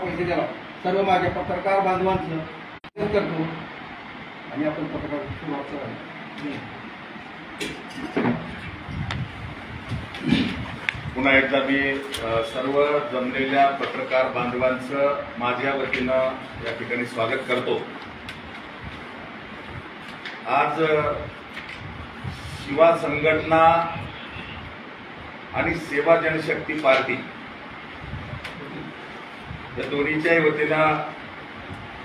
पैसे द्यावा सर्व माझ्या पत्रकार बांधवांचं करतो आणि आपण पत्रकार सुरुवात करूया। पुन्हा एकदा मी सर्व जमलेल्या पत्रकार बांधवांचं माझ्या वतीनं या ठिकाणी स्वागत करतो। आज शिवा संघटना आणि सेवा जनशक्ती पार्टी या दोन्हीच्याही वतीनं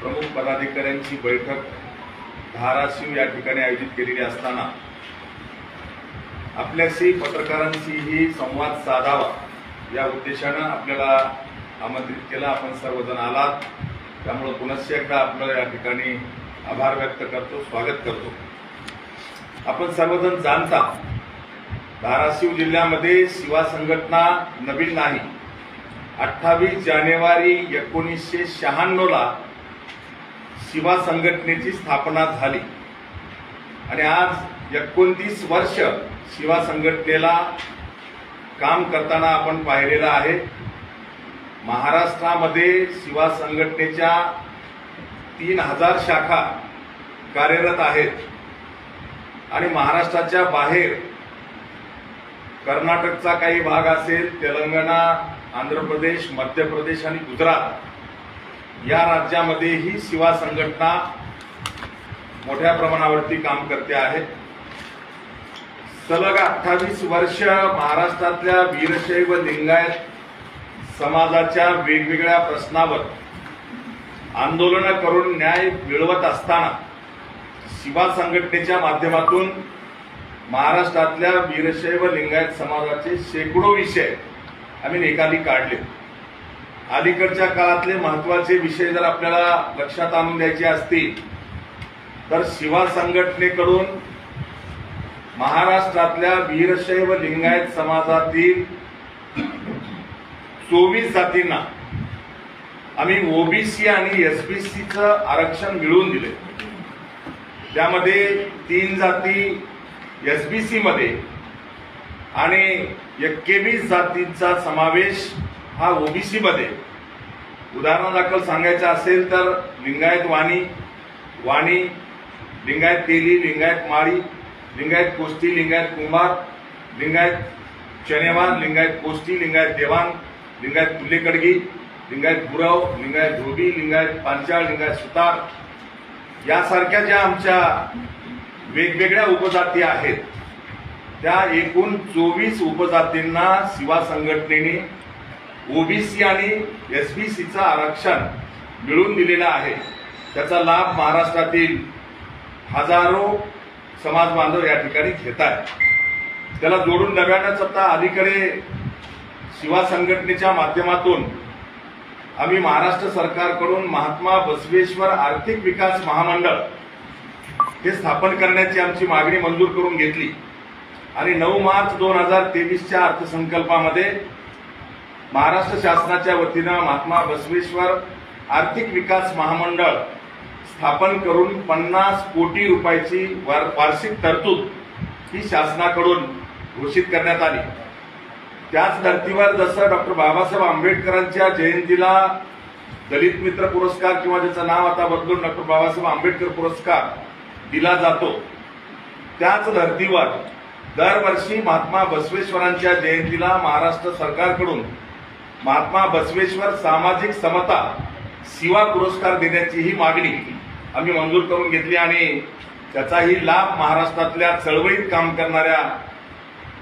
प्रमुख पदाधिकाऱ्यांची बैठक धाराशिव या ठिकाणी आयोजित केलेली असताना आपल्याशी पत्रकारांशीही संवाद साधावा या उद्देशानं आपल्याला आमंत्रित केलं। आपण सर्वजण आलात, त्यामुळे पुनश्च एकदा आपलं या ठिकाणी आभार व्यक्त करतो, स्वागत करतो। आपण सर्वजण जाणता धाराशिव जिल्ह्यामध्ये शिवा संघटना नवीन नाही। 28 जानेवारी 1996 ला शिवा संघटनेची स्थापना झाली आणि आज 29 वर्ष शिवा संघटनेला काम करताना आपण पाहिलेलं आहे। महाराष्ट्रामध्ये शिवा संघटनेच्या 3000 शाखा कार्यरत आहेत आणि महाराष्ट्राच्या बाहेर कर्नाटकचा काही भाग असेल, तेलंगणा, आंध्र प्रदेश, मध्य प्रदेश आणि गुजरात या राज्यामध्येही शिवा संघटना मोठ्या प्रमाणावरती काम करते आहे। सलग 28 वर्ष महाराष्ट्रातल्या वीरशैव लिंगायत समाजाच्या वेगवेगळ्या प्रश्नावर आंदोलन करून न्याय मिळवत असताना शिवा संघटनेच्या माध्यमातून महाराष्ट्रातल्या वीरशैव लिंगायत समाजाचे शेकडो विषय आम्ही निकाली काढले। अलीकडच्या काळातले महत्त्वाचे विषय जर आपल्याला लक्षात आणून द्यायचे असतील तर शिवा संघटनेकडून महाराष्ट्रातल्या वीरशैव लिंगायत समाजातील 24 जातींना आम्ही ओबीसी आणि एसबीसीचं आरक्षण मिळवून दिले। त्यामध्ये 3 जाती एसबीसी मध्ये आणि 21 जातींचा समावेश हा ओबीसी मध्ये। उदाहरणादाखल सांगायचं असेल तर लिंगायत वाणी, लिंगायत तेली, लिंगायत माळी, लिंगायत कोष्टी, लिंगायत कुंभार, लिंगायत चनेवार, लिंगायत कोष्टी, लिंगायत देवान, लिंगायत तुल्लेकडगी, लिंगायत गुरव, लिंगायत धोबी, लिंगायत पांचाळ, लिंगायत सुतार यासारख्या ज्या आमच्या वेगवेगळ्या उपजाती आहेत त्या एकूण 24 उपजातींना शिवा संघटनेने ओबीसी आणि एसबीसीचं आरक्षण मिळवून दिलेलं आहे। त्याचा लाभ महाराष्ट्रातील हजारो समाज बांधव या ठिकाणी घेत आहेत। त्याला जोडून नव्यानंच आता अलीकडे शिवा संघटनेच्या माध्यमातून आम्ही महाराष्ट्र सरकारकडून महात्मा बसवेश्वर आर्थिक विकास महामंडळ हे स्थापन करण्याची आमची मागणी मंजूर करून घेतली आणि 9 मार्च 2023च्या अर्थसंकल्पामध्ये महाराष्ट्र शासनाच्या वतीनं महात्मा बसवेश्वर आर्थिक विकास महामंडळ स्थापन करून 50 कोटी रुपयाची वार्षिक तरतूद ही शासनाकडून घोषित करण्यात आली। त्याच धर्तीवर जसं डॉक्टर बाबासाहेब आंबेडकरांच्या जयंतीला दलित मित्र पुरस्कार किंवा ज्याचं नाव आता बदलून डॉक्टर बाबासाहेब आंबेडकर पुरस्कार दिला जातो, त्याच धर्तीवर दरवर्षी महात्मा बसवेश्वरांच्या जयंतीला महाराष्ट्र सरकारकडून महात्मा बसवेश्वर सामाजिक समता शिवा पुरस्कार देण्याची ही मागणी आम्ही मंजूर करून घेतली आणि त्याचाही लाभ महाराष्ट्रातल्या चळवळीत काम करणाऱ्या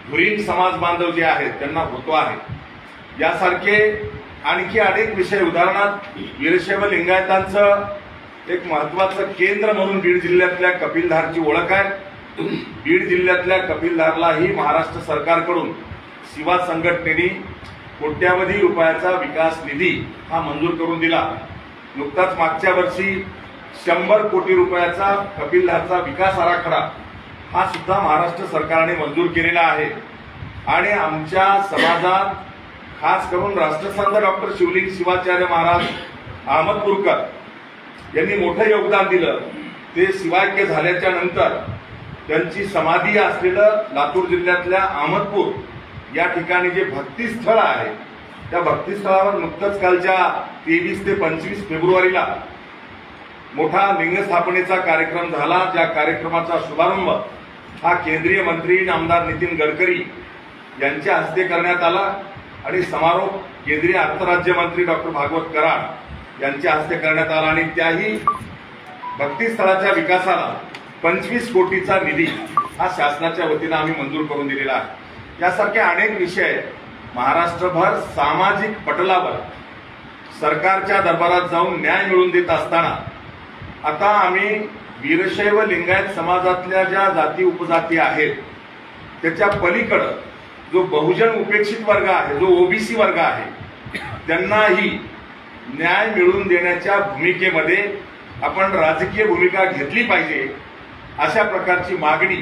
धुरीण समाज बांधव जे आहेत त्यांना होतो आहे। यासारखे आणखी अनेक विषय, उदाहरणार्थ वीरशैव लिंगायतांचं एक महत्वाचं केंद्र म्हणून बीड जिल्ह्यातल्या कपिलधारची ओळख आहे। बीड जिल्ह्यातल्या कपिलधारलाही महाराष्ट्र सरकारकडून शिवा संघटनेने कोट्यावधी रुपयाचा विकास निधी हा मंजूर करून दिला। नुकताच मागच्या वर्षी 100 कोटी रुपयाचा कपिलधारचा विकास आराखडा हा सुद्धा महाराष्ट्र सरकारने मंजूर केलेला आहे आणि आमच्या समाजात खास करून राष्ट्रसंत डॉक्टर शिवलिंग शिवाचार्य महाराज अहमदपूरकर यांनी मोठं योगदान दिलं। ते शिवाक्य झाल्याच्या नंतर त्यांची समाधी असलेलं लातूर जिल्ह्यातल्या अहमदपूर या ठिकाणी जे भक्तिस्थळ आहे त्या भक्तिस्थळावर नुकतंच कालच्या 23 ते 25 फेब्रुवारीला मोठा लिंगस्थापनेचा कार्यक्रम झाला, ज्या कार्यक्रमाचा शुभारंभ हा केंद्रीय मंत्री आमदार नितीन गडकरी यांच्या हस्ते करण्यात आला आणि समारोप केंद्रीय अर्थ राज्यमंत्री डॉक्टर भागवत कराड यांच्या हस्ते करण्यात आला आणि त्याही भक्तिस्थळाच्या विकासाला 25 कोटीचा निधी हा शासनाच्या वतीनं आम्ही मंजूर करून दिलेला आहे। यासारखे अनेक विषय महाराष्ट्रभर सामाजिक पटलावर सरकारच्या दरबारात जाऊन न्याय मिळवून देत असताना आता आम्ही वीरशैव लिंगायत समाजातल्या ज्या जाती उपजाती आहेत त्याच्या पलीकडे जो बहुजन उपेक्षित वर्ग आहे, जो ओबीसी वर्ग आहे, त्यांनाही न्याय मिळवून देण्याच्या भूमिकेमध्ये आपण राजकीय भूमिका घेतली पाहिजे अशा प्रकारची मागणी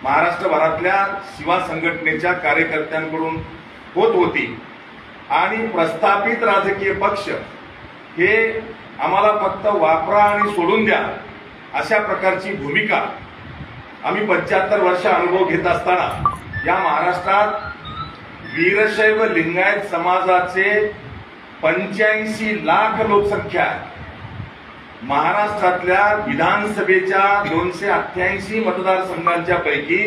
महाराष्ट्रभरातल्या शिवा संघटनेच्या कार्यकर्त्यांकडून होत होती आणि प्रस्थापित राजकीय पक्ष हे आम्हाला फक्त वापरा आणि सोडून द्या अशा प्रकारची भूमिका आम्ही 75 वर्ष अनुभव घेत असताना या महाराष्ट्रात वीरशैव लिंगायत समाजाचे 85 लाख लोकसंख्या आहे। महाराष्ट्रातल्या विधानसभेच्या 288 मतदारसंघांच्या पैकी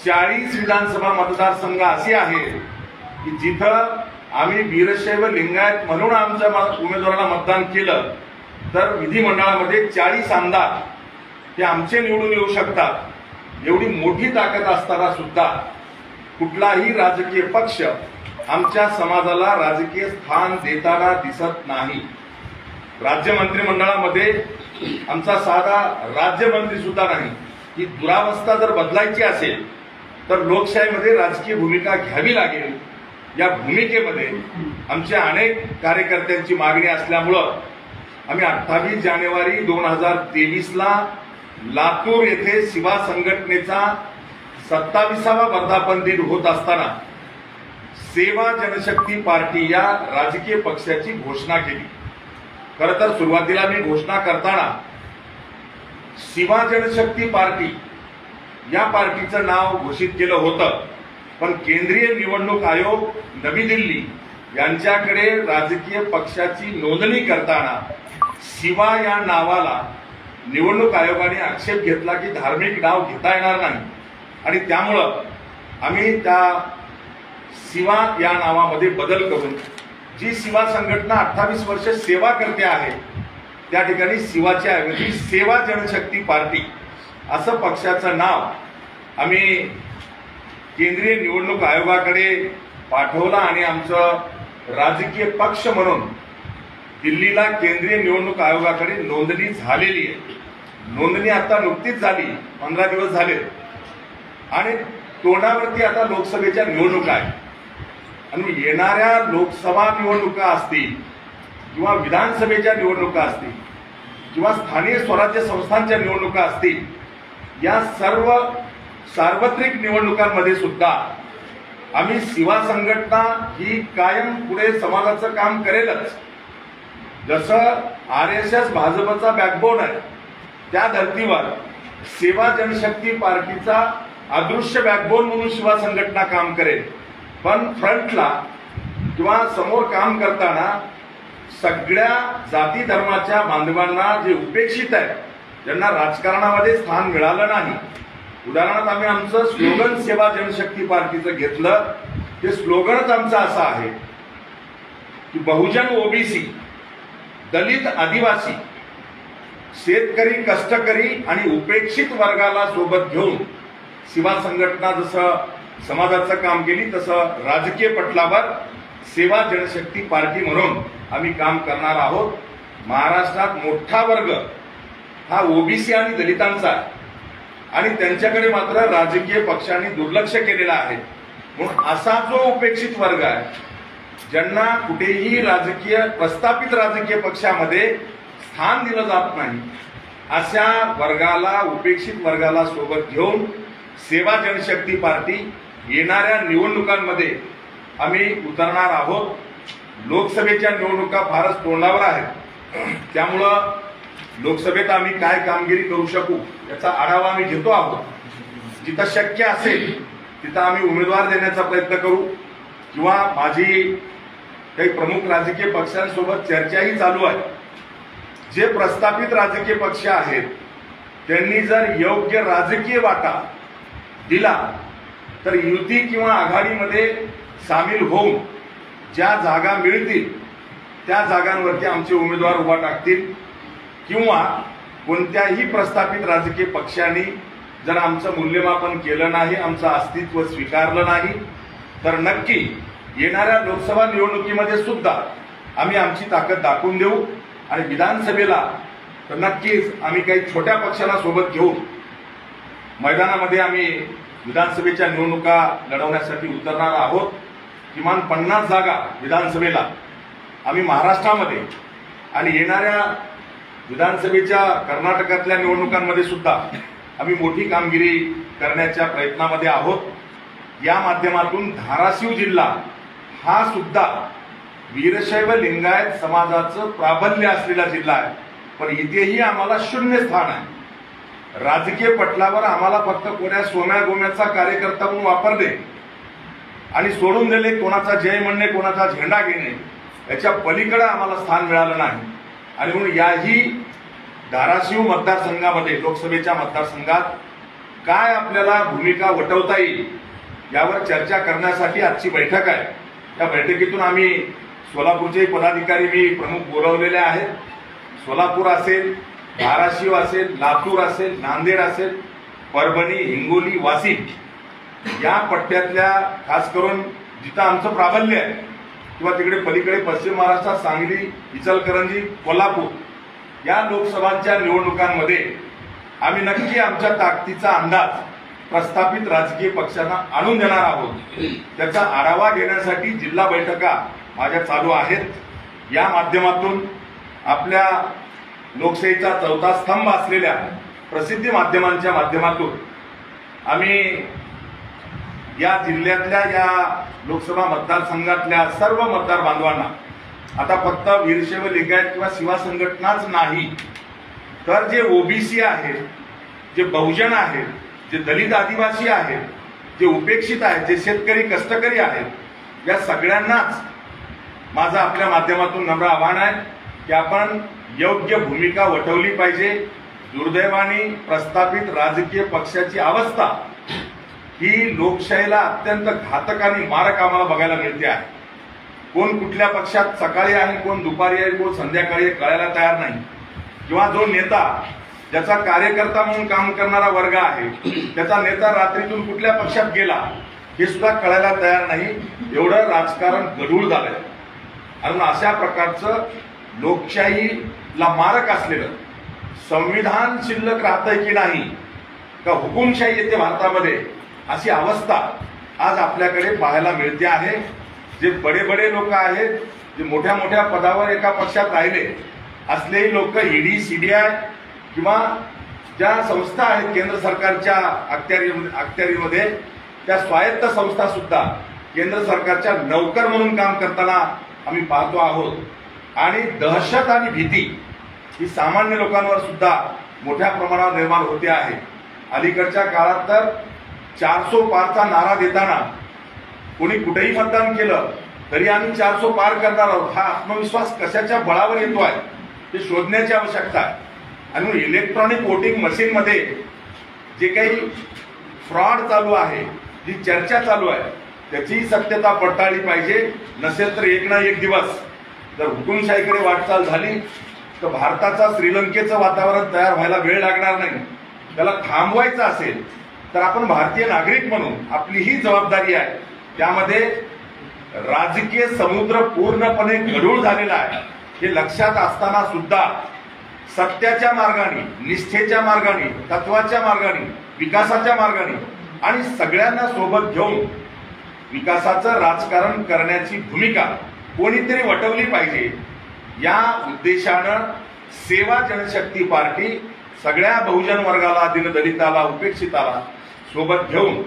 40 विधानसभा मतदारसंघ असे आहेत की जिथं आम्ही वीरशैव लिंगायत म्हणून आमच्या उमेदवाराला मतदान केलं तर विधिमंडळामध्ये 40 आमदार हे आमचे निवडून येऊ शकतात। एवढी मोठी ताकद असताना सुद्धा कुठलाही राजकीय पक्ष आमच्या समाजाला राजकीय स्थान देताना दिसत नाही। राज्य मंत्रिमंडळामध्ये आमचा साधा राज्यमंत्री सुद्धा नाही। ही दुरावस्था जर बदलायची असेल तर लोकशाहीमध्ये राजकीय भूमिका घ्यावी लागेल। या भूमिकेमध्ये आमच्या अनेक कार्यकर्त्यांची मागणी असल्यामुळं आम्ही 28 जानेवारी 2023ला लातूर येथे शिवा संघटनेचा 27वा वर्धापन दिन होत असताना सेवा जनशक्ती पार्टी या राजकीय पक्षाची घोषणा केली। खरं तर सुरुवातीला मी घोषणा करताना शिवा जनशक्ती पार्टी या पार्टीचं नाव घोषित केलं होतं, पण केंद्रीय निवडणूक आयोग नवी दिल्ली यांच्याकडे राजकीय पक्षाची नोंदणी करताना शिवा या नावाला निवडणूक आयोगाने आक्षेप घेतला की धार्मिक नाव घेता येणार नाही आणि त्यामुळं आम्ही त्या शिवा या नावामध्ये बदल करून जी शिवा संघटना 28 वर्ष सेवा करते आहे त्या ठिकाणी शिवाच्या ऐवजी सेवा जनशक्ती पार्टी असं पक्षाचं नाव आम्ही केंद्रीय निवडणूक आयोगाकडे पाठवलं आणि आमचं राजकीय पक्ष म्हणून दिल्लीला केंद्रीय निवडणूक आयोगाकडे नोंदणी झालेली आहे। नोंदणी आता नुकतीच झाली, 15 दिवस झाले आणि तोंडावरती आता लोकसभेच्या निवडणुका आहेत आणि येणाऱ्या लोकसभा निवडणुका असतील किंवा विधानसभेच्या निवडणुका असतील किंवा स्थानिक स्वराज्य संस्थांच्या निवडणुका असतील, या सर्व सार्वत्रिक निवडणुकांमध्ये सुद्धा आम्ही शिवा संघटना ही कायम पुढे समाजाचं काम करेलच। जसं RSS भाजपचा बॅकबोन आहे त्या धर्तीवर सेवा जनशक्ती पार्टीचा अदृश्य बॅकबोन म्हणून शिवा संघटना काम करेल, पण फ्रंटला किंवा समोर काम करताना सगळ्या जाती धर्माच्या बांधवांना जे उपेक्षित आहेत, ज्यांना राजकारणामध्ये स्थान मिळालं नाही, उदाहरणार्थ आम्ही आमचं स्लोगन सेवा जनशक्ती पार्टीचं घेतलं, ते स्लोगनच आमचं असं आहे की बहुजन ओबीसी, दलित आदिवासी, शेतकरी कष्टकरी आणि उपेक्षित वर्गाला सोबत घेऊन शिवा संघटना जसं समाजाचं काम केली तसं राजकीय पटलावर सेवा जनशक्ती पार्टी म्हणून आम्ही काम करणार आहोत। महाराष्ट्रात मोठा वर्ग हा ओबीसी आणि दलितांचा आहे आणि त्यांच्याकडे मात्र राजकीय पक्षांनी दुर्लक्ष केलेलं आहे। म्हणून असा जो उपेक्षित वर्ग आहे, ज्यांना कुठेही राजकीय प्रस्थापित राजकीय पक्षामध्ये स्थान दिलं जात नाही, अशा वर्गाला, उपेक्षित वर्गाला सोबत घेऊन सेवा जनशक्ती पार्टी येणाऱ्या निवडणुकांमध्ये आम्ही उतरणार आहोत। लोकसभेच्या निवडणुका फारच तोंडावर आहेत, त्यामुळं लोकसभेत आम्ही काय कामगिरी करू शकू याचा आढावा आम्ही घेतो आहोत। जिथं शक्य असेल तिथं आम्ही उमेदवार देण्याचा प्रयत्न करू किंवा माझी काही प्रमुख राजकीय पक्षांसोबत चर्चाही चालू आहे. जे प्रस्थापित राजकीय पक्ष आहेत त्यांनी जर योग्य राजकीय वाटा दिला तर युती किंवा आघाडीमध्ये सामील होऊन ज्या जागा मिळतील त्या जागांवरती आमचे उमेदवार उभा टाकतील. किंवा कोणत्याही प्रस्थापित राजकीय पक्षांनी जर आमचं मूल्यमापन केलं नाही, आमचं अस्तित्व स्वीकारलं नाही, तर नक्की येणाऱ्या लोकसभा निवडणुकीमध्ये सुद्धा आम्ही आमची ताकद दाखवून देऊ. आणि विधानसभेला तर नक्कीच आम्ही काही छोट्या पक्षाला सोबत घेऊन मैदानामध्ये आम्ही विधानसभेच्या निवडणुका लढवण्यासाठी उतरणार आहोत. किमान 50 जागा विधानसभेला आम्ही महाराष्ट्रामध्ये आणि येणाऱ्या विधानसभेच्या कर्नाटकातल्या निवडणुकांमध्ये सुद्धा आम्ही मोठी कामगिरी करण्याच्या प्रयत्नामध्ये आहोत. या माध्यमातून धाराशिव जिल्हा हा सुद्धा वीरशैव लिंगायत समाजाचं प्राबल्य असलेला जिल्हा आहे, पण इथेही आम्हाला शून्य स्थान आहे. राजकीय पटलावर आम्हाला फक्त कोण्या सोम्या गोम्याचा कार्यकर्ता म्हणून वापरले आणि सोडून दिले, कोणाचा जय म्हणणे, कोणाचा झेंडा घेणे, याच्या पलीकडे आम्हाला स्थान मिळालं नाही. आणि म्हणून याही धाराशिव मतदारसंघामध्ये लोकसभेच्या मतदारसंघात काय आपल्याला भूमिका वटवता येईल यावर चर्चा करण्यासाठी आजची बैठक आहे. या बैठकीतून आम्ही सोलापूरचे पदाधिकारी मी प्रमुख बोलवलेले आहेत. सोलापूर असेल, धाराशिव असेल, लातूर असेल, नांदेड असेल, परभणी, हिंगोली, वाशिम या पट्ट्यातल्या खास करून जिथं आमचं प्राबल्य आहे किंवा तिकडे पलीकडे पश्चिम महाराष्ट्रात सांगली, इचलकरंजी, कोल्हापूर या लोकसभांच्या निवडणुकांमध्ये आम्ही नक्की आमच्या ताकदीचा अंदाज प्रस्थापित राजकीय पक्षांना आणून देणार आहोत. त्याचा आढावा घेण्यासाठी जिल्हा बैठका माझ्या चालू आहेत. या माध्यमातून आपल्या लोकशाहीचा चौथा स्तंभ असलेल्या प्रसिद्धी माध्यमांच्या माध्यमातून आम्ही या जिल्ह्यातल्या या लोकसभा मतदारसंघातल्या सर्व मतदार बांधवांना आता फक्त वीरशैव लिंगायत किंवा शिवा संघटनाच नाही तर जे ओबीसी आहेत, जे बहुजन आहेत, जे दलित आदिवासी आहेत, जे उपेक्षित आहेत, जे शेतकरी कष्टकरी आहेत, या सगळ्यांनाच माझं आपल्या माध्यमातून नम्र आव्हान आहे की आपण योग्य भूमिका वठवली पाहिजे. दुर्दैवाने प्रस्थापित राजकीय पक्षाची अवस्था ही लोकशाहीला अत्यंत घातक आणि मारक आम्हाला बघायला मिळते आहे. कोण कुठल्या पक्षात सकाळी आहे, कोण दुपारी आहे, कोण संध्याकाळी आहे कळायला तयार नाही. किंवा जो नेता ज्याचा कार्यकर्ता म्हणून काम करणारा वर्ग आहे त्याचा नेता रात्रीतून कुठल्या पक्षात गेला हे सुद्धा कळायला तयार नाही. एवढं राजकारण गढूळ झालंय. आणि अशा प्रकारचं लोकशाहीला मारक असलेलं संविधान शिल्लक राहतंय की नाही का हुकुमशाही येते भारतामध्ये, अशी अवस्था आज आपल्याकडे पाहायला मिळते आहे. जे बडे बडे लोक आहेत, जे मोठ्या मोठ्या पदावर एका पक्षात राहिले असलेही लोक ईडी, सीबीआय किंवा ज्या संस्था आहेत केंद्र सरकारच्या अखत्यारीमध्ये त्या स्वायत्त संस्था सुद्धा केंद्र सरकारच्या नौकर म्हणून काम करताना आम्ही पाहतो आहोत. आणि दहशत आणि भीती ही सामान्य लोकांवर सुद्धा मोठ्या प्रमाणावर निर्माण होते आहे. अलीकडच्या काळात तर 400 पारचा नारा देताना कोणी कुठेही मतदान केलं तरी आम्ही 400 पार करणार आहोत हा आत्मविश्वास कशाच्या बळावर येतो आहे हे शोधण्याची आवश्यकता आहे. आणि इलेक्ट्रॉनिक वोटिंग मशीनमध्ये जे काही फ्रॉड चालू आहे, जी चर्चा चालू आहे त्याची सत्यता पडताळली पाहिजे. नसेल तर एक ना एक दिवस जर हुकुमशाहीकडे वाटचाल झाली तर भारताचा श्रीलंकेचं वातावरण तयार व्हायला वेळ लागणार नाही. त्याला थांबवायचं असेल तर आपण भारतीय नागरिक म्हणून आपली ही जबाबदारी आहे. त्यामध्ये राजकीय समुद्र पूर्णपणे गढूळ झालेला आहे हे लक्षात असताना सुद्धा सत्याच्या मार्गाने, निष्ठेच्या मार्गाने, तत्वाच्या मार्गाने, विकासाच्या मार्गाने आणि सगळ्यांना सोबत घेऊन विकासाचं राजकारण करण्याची भूमिका कोणीतरी वटवली पाहिजे. या उद्देशानं सेवा जनशक्ती पार्टी सगळ्या बहुजन वर्गाला, दीनदलिताला, उपेक्षिताला सोबत घेऊन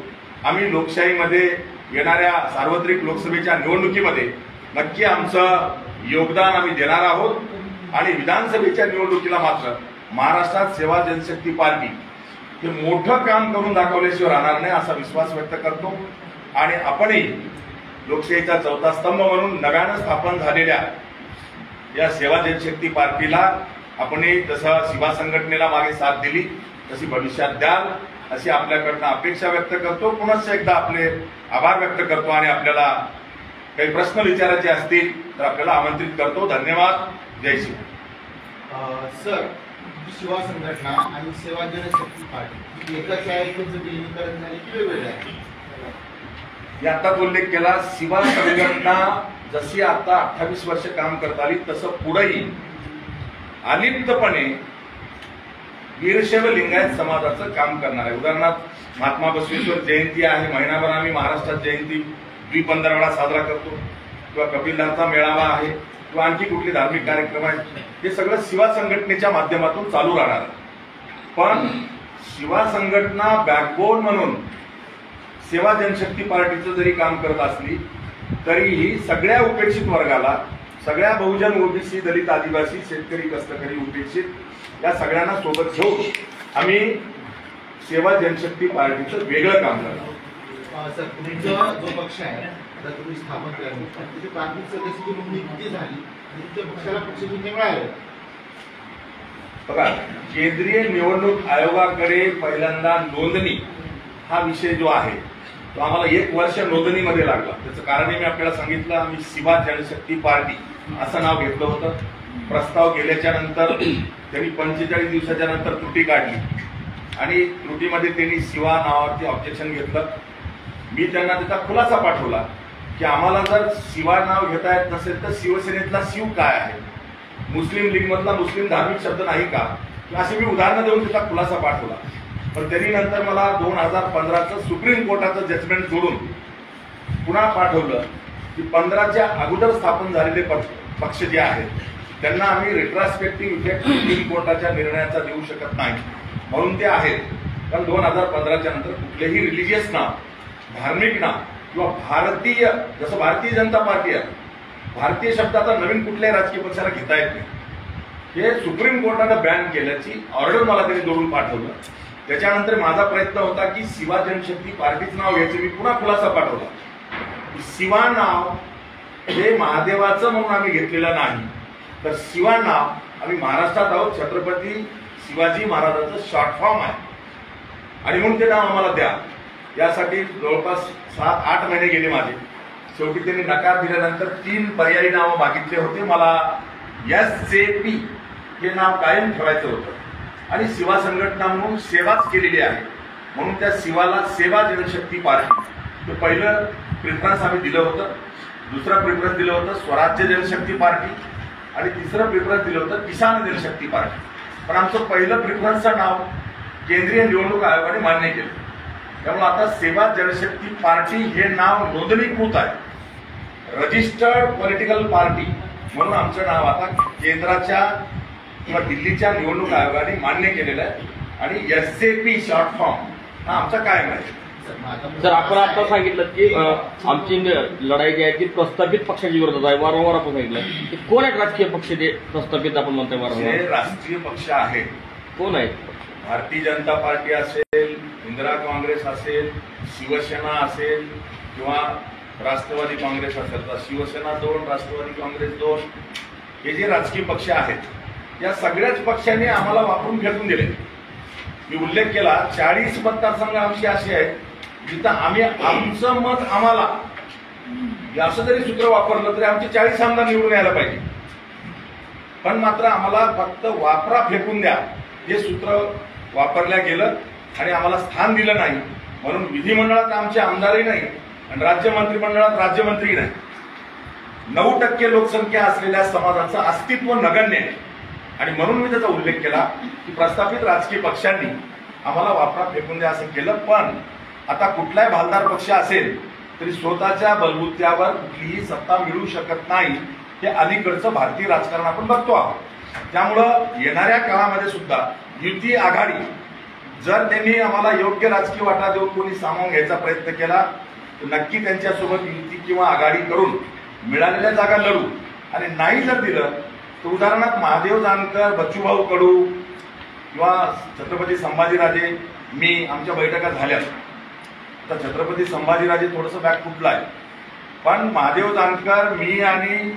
आम्ही लोकशाहीमध्ये येणाऱ्या सार्वत्रिक लोकसभेच्या निवडणुकीमध्ये नक्की आमचं योगदान आम्ही देणार आहोत. आणि विधानसभेच्या निवडणुकीला मात्र महाराष्ट्रात सेवा जनशक्ती पार्टी हे मोठं काम करून दाखवल्याशिवाय राहणार नाही असा विश्वास व्यक्त करतो. आणि आपणही लोकशाहीचा चौथा स्तंभ म्हणून नव्यानं स्थापन झालेल्या या सेवा जनशक्ती पार्टीला आपण जसं शिवा संघटनेला मागे साथ दिली तशी भविष्यात द्याल अशी आपल्याकडनं अपेक्षा व्यक्त करतो. पुन्हा एकदा आपले आभार व्यक्त करतो आणि आपल्याला काही प्रश्न विचारायचे असतील तर आपल्याला आमंत्रित करतो. धन्यवाद. जय श्री. सर, शिवा संघटना आणि सेवा जनशक्ती पार्टी एकाच आहे, विलीनीकरण झाले की वेगवेगळे आहे? आताच उल्लेख केला. शिवा संघटना जशी आता 28 वर्ष काम करता आली तसं पुढेही अलिप्तपणे वीरशैव लिंगायत समाजाचं काम करणार आहे. उदाहरणार्थ महात्मा बसवेश्वर जयंती आहे, महिनाभर आम्ही महाराष्ट्रात जयंती 15 वेळा साजरा करतो, किंवा कपिलदासचा मेळावा आहे किंवा आणखी कुठले धार्मिक कार्यक्रम आहेत, हे सगळं शिवा संघटनेच्या माध्यमातून चालू राहणार आहे. पण शिवा संघटना बॅकबोन म्हणून सेवा जनशक्ती पार्टीचं जरी काम करत असली तरीही सगळ्या उपेक्षित वर्गाला, सगळ्या बहुजन, ओबीसी, दलित, आदिवासी, शेतकरी, कष्टकरी, उपेक्षित या सगळ्यांना सोबत घेऊन आम्ही सेवा जनशक्ती पार्टीचं वेगळं काम करतो. सर, तुमचा जो पक्ष आहे आता तुम्ही स्थापन केला, त्याची प्राथमिक सदस्याची नोंदणी किती झाली आणि तुमच्या पक्षाला पक्षचिन्ह मिळालं? बघा, केंद्रीय निवडणूक आयोगाकडे पहिल्यांदा नोंदणी हा विषय जो आहे तो आम्हाला 1 वर्ष नोंदणीमध्ये लागला. त्याचं कारणही मी आपल्याला सांगितलं. आम्ही शिवा जनशक्ती पार्टी असं नाव घेतलं होतं. प्रस्ताव केल्याच्या नंतर त्यांनी 45 दिवसाच्या नंतर त्रुटी काढली आणि त्रुटीमध्ये त्यांनी शिवा नावावरती ऑब्जेक्शन घेतलं. मी त्यांना त्याचा खुलासा पाठवला की आम्हाला जर शिवा नाव घेता येत नसेल तर शिवसेनेतला शिव काय आहे, मुस्लिम लीगमधला मुस्लिम धार्मिक शब्द नाही का, अशी मी उदाहरणं देऊन त्याचा खुलासा पाठवला. पण त्यांनी नंतर मला 2015चं सुप्रीम कोर्टाचं जजमेंट जोडून पुन्हा पाठवलं की 15च्या अगोदर स्थापन झालेले पक्ष जे आहेत त्यांना आम्ही रिट्रॉस्पेक्टिव्ह इफेक्ट सुप्रीम कोर्टाच्या निर्णयाचा देऊ शकत नाही, म्हणून ते आहेत. कारण 2015च्या नंतर कुठलेही रिलिजियस नाव, धार्मिक नाव किंवा भारतीय, जसं भारतीय जनता पार्टी आहे, भारतीय शब्द आता नवीन कुठल्याही राजकीय पक्षाला घेता येत नाही, हे सुप्रीम कोर्टानं बॅन केल्याची ऑर्डर मला त्यांनी जोडून पाठवलं. त्याच्यानंतर माझा प्रयत्न होता की शिवा जनशक्ती पार्टीचं नाव घ्यायचे. मी पुन्हा खुलासा पाठवला. शिवा नाव हे महादेवाचं म्हणून आम्ही घेतलेलं नाही, तर शिवा नाव आम्ही महाराष्ट्रात आहोत, छत्रपती शिवाजी महाराजांचं शॉर्ट फॉर्म आहे आणि म्हणून ते नाव आम्हाला द्या. यासाठी जवळपास 7-8 महिने गेले माझे. शेवटी त्यांनी नकार दिल्यानंतर 3 पर्यायी नावं मागितले होते. मला SJP हे नाव कायम ठेवायचं होतं आणि शिवा संघटना म्हणून सेवाच केलेली आहे, म्हणून त्या शिवाला सेवा जनशक्ती पार्टी हे पहिलं प्रिफरन्स आम्ही दिलं होतं. दुसरं प्रिफरन्स दिलं होतं स्वराज्य जनशक्ती पार्टी आणि तिसरं प्रिफरन्स दिलं होतं किसान जनशक्ती पार्टी. पण आमचं पहिलं प्रिफरन्सचं नाव केंद्रीय निवडणूक आयोगाने मान्य केलं. त्यामुळे आता सेवा जनशक्ती पार्टी हे नाव नोंदणीकृत आहे, रजिस्टर्ड पॉलिटिकल पार्टी म्हणून आमचं नाव आता केंद्राच्या किंवा दिल्लीच्या निवडणूक आयोगाने मान्य केलेलं आहे आणि SJP शॉर्ट फॉर्म हा आमचा कायम आहे. सर, आपण आता सांगितलं की आमची लढाई जी आहे ती प्रस्थापित पक्षाच्या विरोधात आहे. वारंवार आपण सांगितलं की कोण आहेत राजकीय पक्ष ते प्रस्थापित आपण म्हणतोय वारंवार? जे राष्ट्रीय पक्ष आहेत कोण आहेत? भारतीय जनता पार्टी असेल, इंदिरा काँग्रेस असेल, शिवसेना असेल किंवा राष्ट्रवादी काँग्रेस असेल, तर शिवसेना 2, राष्ट्रवादी काँग्रेस 2, हे जे राजकीय पक्ष आहेत या सगळ्याच पक्षांनी आम्हाला वापरून फेकून दिले. मी उल्लेख केला 40 मतदारसंघ आमची अशी आहेत जिथं आम्ही आमचं मत आम्हाला असं जरी सूत्र वापरलं तरी आमचे 40 आमदार निवडून यायला पाहिजे, पण मात्र आम्हाला फक्त वापरा फेकून द्या हे सूत्र वापरल्या गेलं आणि आम्हाला स्थान दिलं नाही. म्हणून विधिमंडळात आमचे आमदारही नाही आणि राज्य मंत्रिमंडळात राज्यमंत्री नाही. 9% लोकसंख्या असलेल्या समाजाचं अस्तित्व नगण्य आहे आणि म्हणून मी त्याचा उल्लेख केला की प्रस्थापित राजकीय पक्षांनी आम्हाला वापरा फेकून द्या असं केलं. पण आता कुठलाही भालदार पक्ष असेल तरी स्वतःच्या बलबुत्यावर कुठलीही सत्ता मिळू शकत नाही हे अलीकडचं भारतीय राजकारण आपण बघतो आहोत. त्यामुळं येणाऱ्या काळामध्ये सुद्धा युती आघाडी जर त्यांनी आम्हाला योग्य राजकीय वाटा देऊन कोणी सामावून घ्यायचा प्रयत्न केला तर नक्की त्यांच्यासोबत युती किंवा आघाडी करून मिळालेल्या जागा लढू आणि नाही जर दिलं तर उदाहरणार्थ महादेव जानकर, बच्चूभाऊ कडू किंवा छत्रपती संभाजीराजे, मी आमच्या बैठका झाल्या तर छत्रपती संभाजीराजे थोडंसं बॅक फुटलं आहे पण महादेव जानकर, मी आणि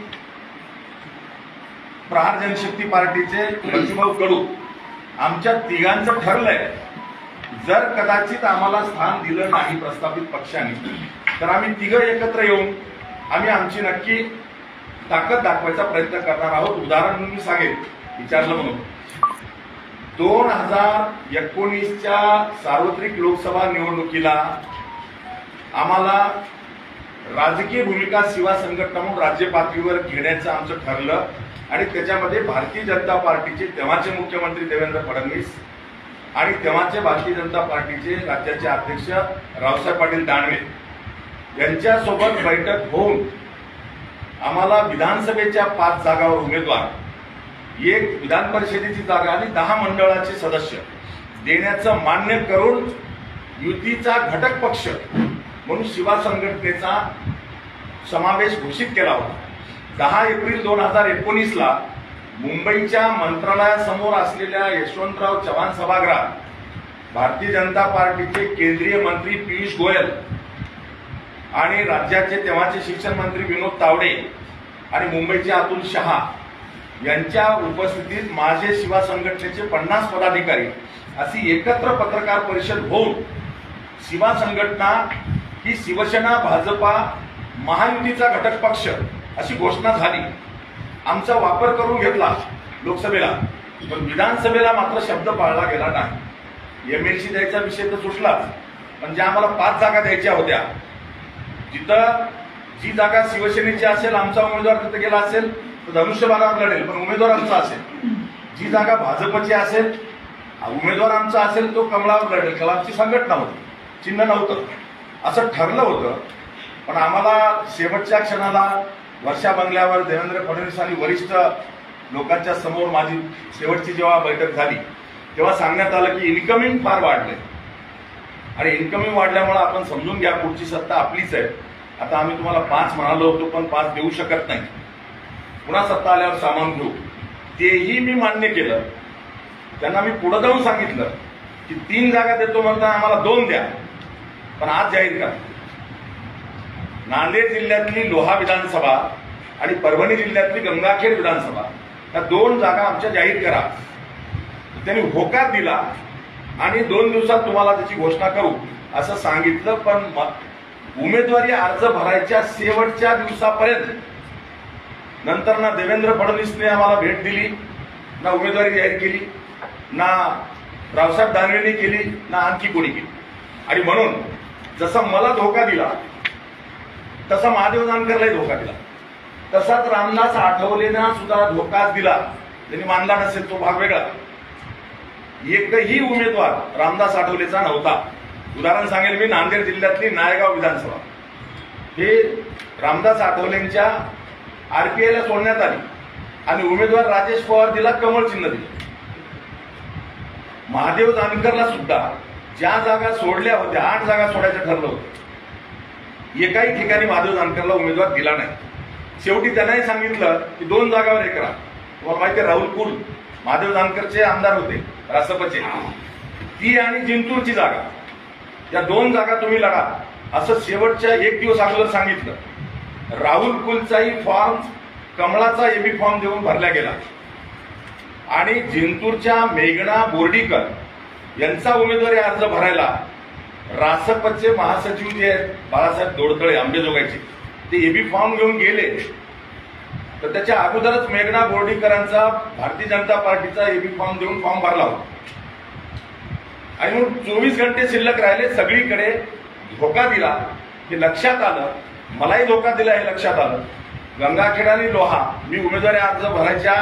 प्रहार जनशक्ती पार्टीचे बच्चूभाऊ कडू आमच्या तिघांचं ठरलंय, जर कदाचित आम्हाला स्थान दिलं नाही प्रस्थापित पक्षाने तर आम्ही तिघं एकत्र येऊन आम्ही आमची नक्की ताकद दाखवायचा प्रयत्न करणार आहोत. उदाहरण म्हणून मी सांगेन, विचारलं म्हणून 2019च्या सार्वत्रिक लोकसभा निवडणुकीला आम्हाला राजकीय भूमिका सेवा संघटना म्हणून राज्य पातळीवर घेण्याचं आमचं ठरलं आणि त्याच्यामध्ये भारतीय जनता पार्टीचे तेव्हाचे मुख्यमंत्री देवेंद्र फडणवीस आणि तेव्हाचे भारतीय जनता पार्टीचे राज्याचे अध्यक्ष रावसाहेब पाटील दानवे यांच्यासोबत बैठक होऊन आम्हाला विधानसभेच्या 5 जागावर उमेदवार, 1 विधान परिषदेची जागा आणि 10 मंडळाचे सदस्य देण्याचं मान्य करून युतीचा घटक पक्ष म्हणून शिवा संघटनेचा समावेश घोषित केला होता. 10 एप्रिल 2019ला मुंबईच्या मंत्रालयासमोर असलेल्या यशवंतराव चव्हाण सभागृहात भारतीय जनता पार्टीचे केंद्रीय मंत्री पियुष गोयल आणि राज्याचे तेव्हाचे शिक्षण मंत्री विनोद तावडे आणि मुंबईचे अतुल शहा यांच्या उपस्थितीत माझे शिवा संघटनेचे 50 पदाधिकारी अशी एकत्र पत्रकार परिषद होऊन शिवा संघटना ही शिवसेना भाजपा महायुतीचा घटक पक्ष अशी घोषणा झाली. आमचा वापर करून घेतला लोकसभेला, पण विधानसभेला मात्र शब्द पाळला गेला नाही. MLC द्यायचा विषय तर सुटलाच, पण ज्या आम्हाला 5 जागा द्यायच्या होत्या, जिथं जी जागा शिवसेनेची असेल आमचा उमेदवार तिथे गेला असेल तर धनुष्यबाणावर लढेल, पण उमेदवार आमचा असेल. जी जागा भाजपची असेल उमेदवार आमचा असेल तो कमळावर लढेल, कारण आमची संघटना होती, चिन्ह नव्हतं, असं ठरलं होतं. पण आम्हाला शेवटच्या क्षणाला वर्षा बंगल्यावर देवेंद्र फडणवीस आणि वरिष्ठ लोकांच्या समोर माझी शेवटची जेव्हा बैठक झाली तेव्हा सांगण्यात आलं की इन्कमिंग फार वाढले आणि इन्कमिंग वाढल्यामुळे आपण समजून घ्या पुढची सत्ता आपलीच आहे. आता आम्ही तुम्हाला 5 म्हणालो होतो, पण 5 देऊ शकत नाही, पुन्हा सत्ता आल्यावर सामान घेऊ. तेही मी मान्य केलं. त्यांना मी पुढे जाऊन सांगितलं की 3 जागा देतो म्हणताना आम्हाला 2 द्या, पण आज जाहीर करा. नांदेड जिल्ह्यातली लोहा विधानसभा आणि परभणी जिल्ह्यातली गंगाखेड विधानसभा या 2 जागा आमच्या जाहीर करा. त्यांनी होकार दिला आणि 2 दिवसात तुम्हाला त्याची घोषणा करू असं सांगितलं. पण उमेदवारी अर्ज भरायच्या शेवटच्या दिवसापर्यंत नंतर ना देवेंद्र फडणवीसने आम्हाला भेट दिली, ना उमेदवारी जाहीर केली, ना रावसाहेब दानवेने केली, ना आणखी कोणी केली. आणि म्हणून जसा मला धोका दिला तसा महादेव जानकरलाही धोका दिला, तसाच रामदास आठवलेंना सुद्धा धोकाच दिला. त्यांनी मानला नसेल तो भाग वेगळा. एकही उमेदवार रामदास आठवलेचा नव्हता. उदाहरण सांगेल मी, नांदेड जिल्ह्यातली नायगाव विधानसभा हे रामदास आठवलेंच्या RPIला सोडण्यात आली आणि उमेदवार राजेश पवार दिला, कमळ चिन्ह दिलं. महादेव जानकरला सुद्धा ज्या जागा सोडल्या होत्या, 8 जागा सोडायचं ठरलं होतं, एकाही ठिकाणी महादेव जानकरला उमेदवार दिला नाही. शेवटी त्यांनाही सांगितलं की 2 जागावर हे करा. तुम्हाला माहिती आहे, राहुल कुल महादेव जानकरचे आमदार होते रासपचे, ती आणि जिंतूरची जागा, या 2 जागा तुम्ही लढा असं शेवटच्या 1 दिवस अगोदर सांगितलं. राहुल कुलचाही फॉर्म कमळाचा AB फॉर्म देऊन भरला गेला आणि जिंतूरच्या मेघना बोर्डीकर यांचा उमेदवारी अर्ज भरायला रासपचे महासचिव जे आहेत बाळासाहेब दोडतळे आंबेजोगाईचे, ते AB फॉर्म घेऊन गेले. तर त्याच्या अगोदरच मेघना बोर्डीकरांचा भारतीय जनता पार्टीचा AB फॉर्म देऊन फॉर्म भरला होता आणि मग 24 घंटे शिल्लक राहिले. सगळीकडे धोका दिला हे लक्षात आलं, मलाही धोका दिला हे लक्षात आलं. गंगाखेड आणि लोहा मी उमेदवारी अर्ज भरायच्या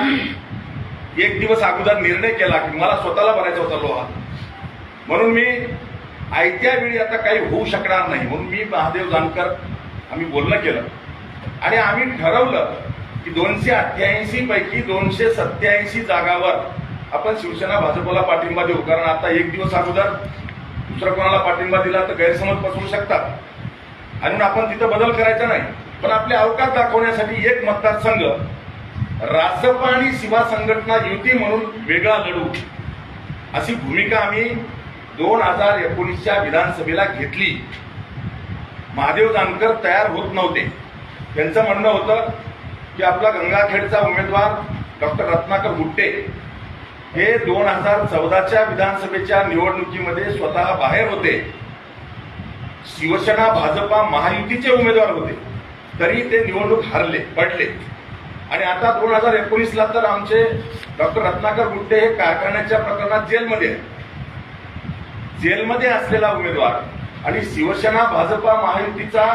1 दिवस अगोदर निर्णय केला की मला स्वतःला भरायचा होता लोहा, म्हणून मी आयत्या वेळी आता काही होऊ शकणार नाही म्हणून मी महादेव जानकर आम्ही बोलणं केलं आणि आम्ही ठरवलं की 288 पैकी 287 जागावर आपण शिवसेना भाजपला पाठिंबा देऊ. कारण आता 1 दिवस अगोदर दुसरा कोणाला पाठिंबा दिला तर गैरसमज पसरू शकतात आणि आपण तिथं बदल करायचा नाही. पण आपले अवकाश दाखवण्यासाठी एक मतदारसंघ रासप आणि शिवा संघटना युती म्हणून वेगळा लढू अशी भूमिका आम्ही 2019च्या विधानसभेला घेतली. महादेव जानकर तयार होत नव्हते. त्यांचं म्हणणं होतं की आपला गंगाखेडचा उमेदवार डॉक्टर रत्नाकर गुट्टे हे 2014च्या विधानसभेच्या निवडणुकीमध्ये स्वतः बाहेर होते, शिवसेना भाजपा महायुतीचे उमेदवार होते, तरी ते निवडणूक पडले. आणि आता 2019ला तर आमचे डॉक्टर रत्नाकर गुट्टे हे कारखान्याच्या प्रकरणात जेलमध्ये असलेला उमेदवार आणि शिवसेना भाजपा महायुतीचा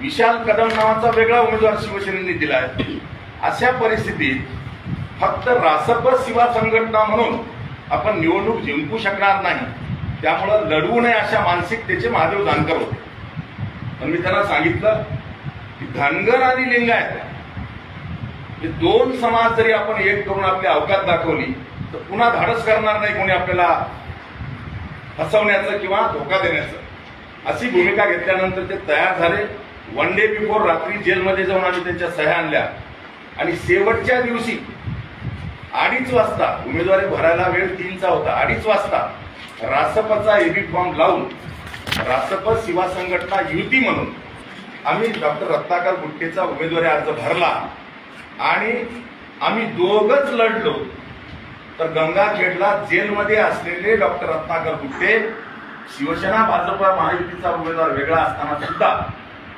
विशाल कदम नावाचा वेगळा उमेदवार शिवसेनेने दिला आहे. अशा परिस्थितीत फक्त रासप शिवा संघटना म्हणून आपण निवडणूक जिंकू शकणार नाही, त्यामुळं लढवू नये अशा मानसिकतेचे महादेव जानकर होते. पण मी त्यांना सांगितलं की धनगर आणि लिंगायत हे दोन समाज जरी आपण एक करून आपली अवकात दाखवली तर पुन्हा धाडस करणार नाही कोणी आपल्याला फसवण्याचं किंवा धोका देण्याचं. अशी भूमिका घेतल्यानंतर ते तयार झाले. 1 डे बिफोर रात्री जेलमध्ये जाऊन आम्ही त्यांच्या सह्या आणल्या आणि शेवटच्या दिवशी 2:30 वाजता, उमेदवारी भरायला वेळ 3चा होता, 2:30 वाजता रासपचा एबी फॉर्म लावून रासप शिवा संघटना युती म्हणून आम्ही डॉक्टर रत्नाकर गुट्टेचा उमेदवारी अर्ज भरला आणि आम्ही दोघंच लढलो. तर गंगाखेडला जेलमध्ये असलेले डॉक्टर रत्नाकर गुट्टे शिवसेना भाजपा महायुतीचा उमेदवार वेगळा असताना सुद्धा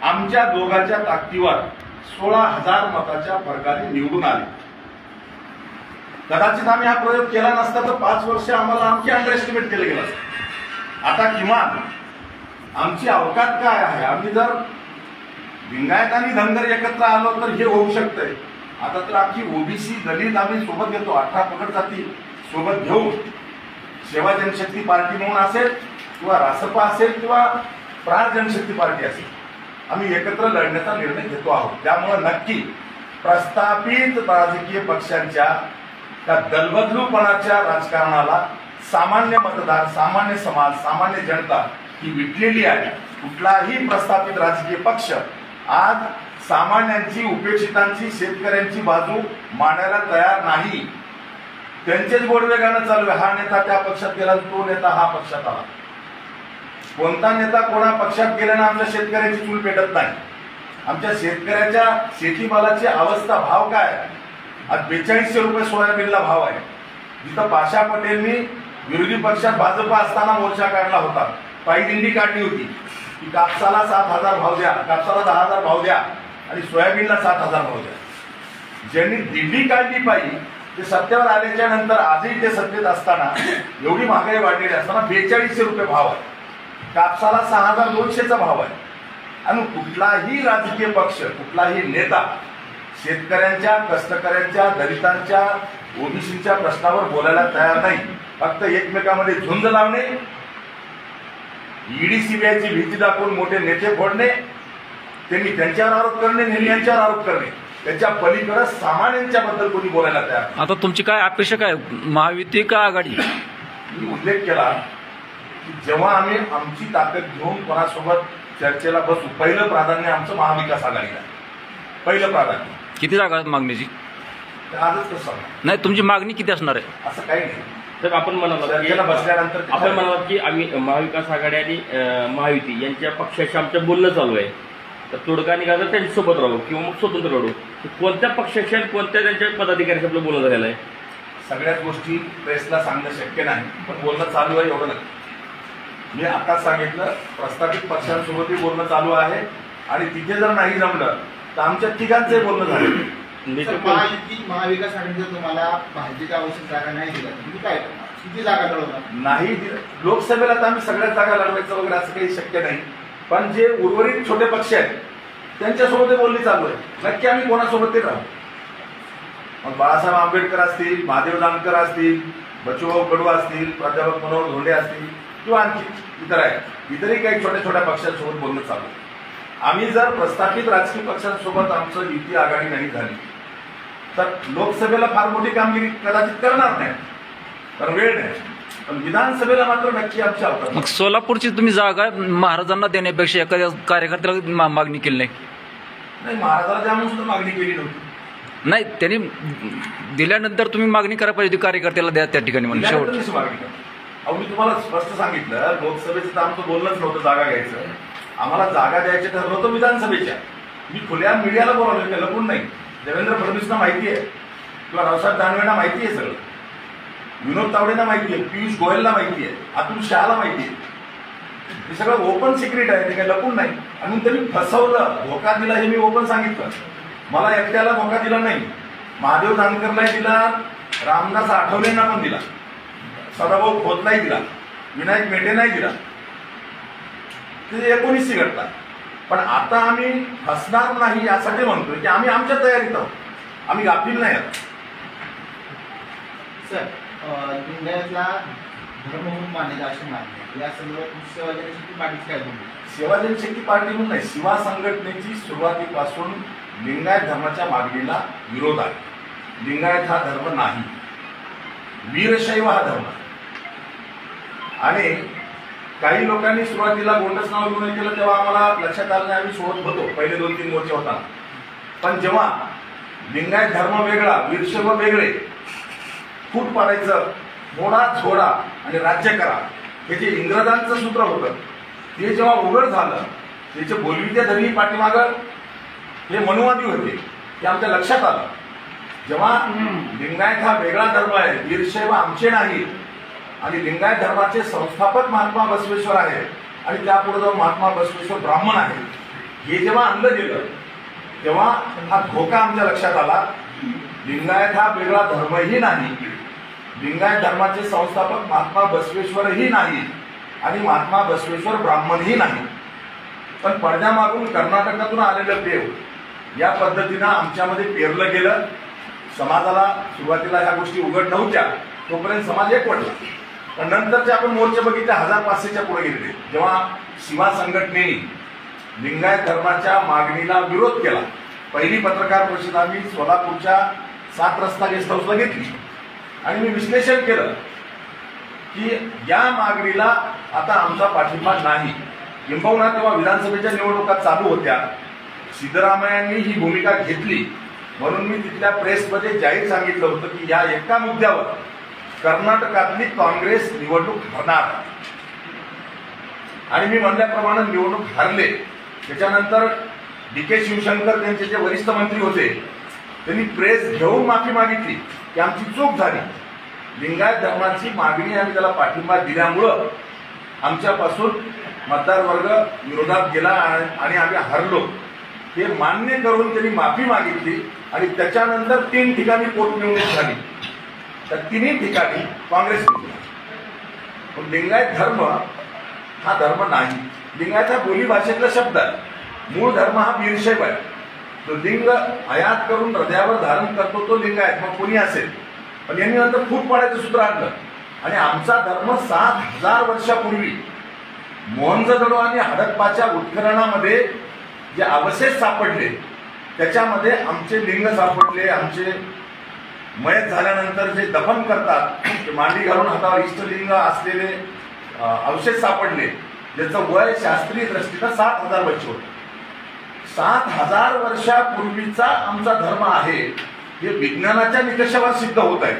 आमच्या दोघांच्या ताकदीवर 16,000 मताच्या फरकाने निवडून आले. कदाचित आम्ही हा प्रयोग केला नसता तर 5 वर्ष आम्हाला आमची अंडर एस्टिमेट केलं गेलं असतं. आता किमान आमची अवकात काय आहे, आम्ही जर लिंगायत आणि धनगर एकत्र आलो तर हे होऊ शकतंय. आता तर आमची ओबीसी दलित आम्ही सोबत घेतो, 18 पगड जाती सोबत घेऊन सेवा जनशक्ती पार्टी म्हणून असेल किंवा रासपा असेल किंवा प्राण जनशक्ती पार्टी असेल, आम्ही एकत्र लढण्याचा निर्णय घेतो आहोत. त्यामुळे नक्की प्रस्थापित राजकीय पक्षांच्या त्या दलबदलूपणाच्या राजकारणाला सामान्य मतदार, सामान्य समाज, सामान्य जनता ही विटलेली आहे. कुठलाही प्रस्थापित राजकीय पक्ष आज सामान्यांची, उपेक्षितांची, शेतकऱ्यांची बाजू मांडायला तयार नाही. त्यांचेच गोडवे गाणं चालू आहे, हा नेता त्या पक्षात गेला, तो नेता हा पक्षात आला. कोणता नेता कोणा पक्षात गेल्यानं आमच्या शेतकऱ्याची चूल पेटत नाही. आमच्या शेतकऱ्याच्या शेतीमालाची अवस्था, भाव काय, आज 4200 रुपये सोयाबीनला भाव आहे. जिथं पाशा पटेलनी विरोधी पक्षात भाजप असताना मोर्चा काढला होता, पायदिंडी काढली होती की कापसाला 7,000 भाव द्या, कापसाला 10,000 भाव द्या आणि सोयाबीनला 7,000 भाव द्या. ज्यांनी दिंडी काढली पाहिजे ते सत्तेवर आल्याच्या नंतर आजही ते सत्तेत असताना एवढी महागाई वाढलेली असताना 4200 रुपये भाव आहे, कापसाला 6,200चा भाव आहे. आणि कुठलाही राजकीय पक्ष, कुठलाही नेता शेतकऱ्यांच्या, कष्टकऱ्यांच्या, दलितांच्या, ओबीसीच्या प्रश्नावर बोलायला तयार नाही. फक्त एकमेकांमध्ये झुंज लावणे, ईडी सीबीआयची भीती दाखवून मोठे नेते फोडणे, त्यांनी त्यांच्यावर आरोप करणे, नेहमी यांच्यावर आरोप करणे, त्याच्या पलीकडे सामान्यांच्या बद्दल कोणी बोलायला तयार. आता तुमची काय अपेक्षा काय, महायुती का आघाडी? मी उल्लेख केला की जेव्हा आम्ही आमची ताकद घेऊन कोणासोबत चर्चेला बसू, पहिलं प्राधान्य आमचं महाविकास आघाडीला, पहिलं प्राधान्य. किती जागा आहेत मागणीची? आजच कसं नाही, तुमची मागणी किती असणार आहे? असं काही नाही. तर आपण चर्चेला बसल्यानंतर आपण म्हणालात की आम्ही महाविकास आघाडी आणि महायुती यांच्या पक्षाशी आमचं बोलणं चालू आहे, तर तोडगा निघाला तर त्यांच्यासोबत राहू किंवा मग स्वतंत्र लढू. कोणत्या पक्षाशी आणि कोणत्या त्यांच्या पदाधिकाऱ्याशी आपलं बोलणं झालेलं आहे? सगळ्याच गोष्टी प्रेसला सांगणं शक्य नाही, पण बोलणं चालू आहे एवढं नक्की. मी आताच सांगितलं, प्रस्थापित पक्षांसोबतही बोलणं चालू आहे आणि तिथे जर नाही जमलं तर आमच्या तिघांचे बोलणं झालं. महाविकास आघाडीचा तुम्हाला भाजपची आवश्यक जागा नाही दिला, तुम्ही काय करणार? किती जागा लढवणार? नाही लोकसभेला तर आम्ही सगळ्याच जागा लढवायचं वगैरे असं काही शक्य नाही, पण जे उर्वरित छोटे पक्ष आहेत त्यांच्यासोबत बोलणी चालू आहे. नक्की आम्ही कोणासोबत ते राहू. मग बाळासाहेब आंबेडकर असतील, महादेव जानकर असतील, बचूभाऊ कडू असतील, प्राध्यापक मनोहर धोंडे असतील किंवा आणखी इतर आहेत, इतरही काही छोट्या छोट्या पक्षांसोबत बोलणं चालू आहे. आम्ही जर प्रस्थापित राजकीय पक्षांसोबत आमचं युती आघाडी नाही झाली तर लोकसभेला फार मोठी कामगिरी कदाचित करणार नाही, कारण वेळ नाही, पण विधानसभेला मात्र नक्की आमची अवकाश. मग सोलापूरची तुम्ही जागा महाराजांना देण्यापेक्षा एखाद्या कार्यकर्त्याला मागणी केली नाही? नाही, महाराजाला त्यामुळे सुद्धा मागणी केली नव्हती. नाही, त्यांनी दिल्यानंतर तुम्ही मागणी करायला पाहिजे होती कार्यकर्त्याला द्या त्या ठिकाणी म्हणून. शेवट मागणी करा. अहो, मी तुम्हाला स्पष्ट सांगितलं, लोकसभेचं तर आमचं बोलणंच नव्हतं जागा घ्यायचं. आम्हाला जागा द्यायचं ठरलं होतं विधानसभेच्या, मी खुल्या मीडियाला बोलावलं, लपून नाही. देवेंद्र फडणवीसना माहिती आहे किंवा रावसाहेब दानवेंना माहिती आहे सगळं, विनोद तावडेंना माहिती आहे, पियुष गोयलला माहिती आहे, अतुल शहाला माहिती आहे. हे सगळं ओपन सिक्रेट आहे, ते काही लपून नाही. आणि त्यांनी फसवलं, धोका दिला हे मी ओपन सांगितलं. मला एकट्याला धोका दिला नाही, महादेव जानकरलाही दिला, रामदास आठवलेंना पण दिला, सदाभाऊ खोतलाही दिला, विनायक मेटेंनाही दिला. ते 19ची घटना. पण आता आम्ही फसणार नाही यासाठी म्हणतोय की आम्ही आमच्या तयारीत आहोत, आम्ही गाफील नाही आहोत. सर, लिंगायतला धर्म म्हणून मान्यता अशी मागणी या संदर्भात सेवा जनशक्ती पार्टीची काय भूमिका? सेवा जनशक्ती पार्टी म्हणून नाही, शिवा संघटनेची सुरुवातीपासून लिंगायत धर्माच्या मागणीला विरोध आहे. लिंगायत हा धर्म नाही, वीरशैव हा धर्म आहे. आणि काही लोकांनी सुरुवातीला गोंडस नाव घेऊन केलं तेव्हा आम्हाला लक्षात आलं नाही, आम्ही सोबत होतो पहिले 2-3 मोर्चे होताना. पण जेव्हा लिंगायत धर्म वेगळा, वीरशैव वेगळे, फूट पाडायचं, मोडा छोडा आणि राज्य करा, हे जे इंग्रजांचं सूत्र होतं ते जेव्हा उघड झालं, त्याचे बोलविते धनी पाठीमागं हे मनुवादी होते, हे आमच्या लक्षात आलं. जेव्हा लिंगायत हा वेगळा धर्म आहे, वीरशैव आमचे नाही, आणि लिंगायत धर्माचे संस्थापक महात्मा बसवेश्वर आहेत आणि त्यापुढे जाऊन महात्मा बसवेश्वर ब्राह्मण आहेत, हे जेव्हा आणलं गेलं तेव्हा हा धोका आमच्या लक्षात आला. लिंगायत हा वेगळा धर्मही नाही, लिंगायत धर्माचे संस्थापक महात्मा बसवेश्वरही नाही आणि महात्मा बसवेश्वर ब्राह्मणही नाही. पण पडद्यामागून कर्नाटकातून आलेलं देव या पद्धतीनं आमच्यामध्ये पेरलं गेलं. समाजाला सुरुवातीला ह्या गोष्टी उघड नव्हत्या, तोपर्यंत समाज एकवटला. पण नंतरचे आपण मोर्चे बघितले 1500च्या पुढे गेले, जेव्हा शिवा संघटनेने लिंगायत धर्माच्या मागणीला विरोध केला. पहिली पत्रकार परिषद आम्ही सोलापूरच्या 7 रस्ता गेस्ट हाऊसला घेतली आणि मी विश्लेषण केलं की या मागणीला आता आमचा पाठिंबा नाही. किंबहुना तेव्हा विधानसभेच्या निवडणुका चालू होत्या, सिद्धरामय्यांनी ही भूमिका घेतली, म्हणून मी तिथल्या प्रेसमध्ये जाहीर सांगितलं होतं की या एका मुद्द्यावर कर्नाटकातली काँग्रेस निवडणूक हरणार. आणि मी म्हणल्याप्रमाणे निवडणूक हरले. त्याच्यानंतर DK शिवशंकर त्यांचे जे वरिष्ठ मंत्री होते त्यांनी प्रेस घेऊन माफी मागितली की आमची चूक झाली, लिंगायत धर्माची मागणी आम्ही त्याला पाठिंबा दिल्यामुळं आमच्यापासून मतदार वर्ग विरोधात गेला आणि आम्ही हरलो, हे मान्य करून त्यांनी माफी मागितली. आणि त्याच्यानंतर 3 ठिकाणी पोटनिवडणूक झाली, तर 3ही ठिकाणी काँग्रेस जिंकला. पण लिंगायत धर्म हा धर्म नाही. लिंगायत हा बोली भाषेतला शब्द आहे, मूळ धर्म हा वीरशैव आहे. तो लिंग आयात करून हृदयावर धारण करतो तो लिंगायत, मग कोणी असेल. पण यांनी नंतर फूट पाडायचं सूत्र आणलं आणि आमचा धर्म 7000 वर्षापूर्वी मोहनजोदडो आणि हडप्पाच्या उत्खननामध्ये जे अवशेष सापडले त्याच्यामध्ये आमचे लिंग सापडले. आमचे मयत झाल्यानंतर जे दफन करतात ते मांडी घालून हातावर इष्टलिंग असलेले अवशेष सापडले, ज्याचं वय शास्त्रीय दृष्टीनं 7000 वर्ष होतं. 7000 वर्षापूर्वीचा आमचा धर्म आहे हे विज्ञानाच्या निकषावर सिद्ध होत आहे.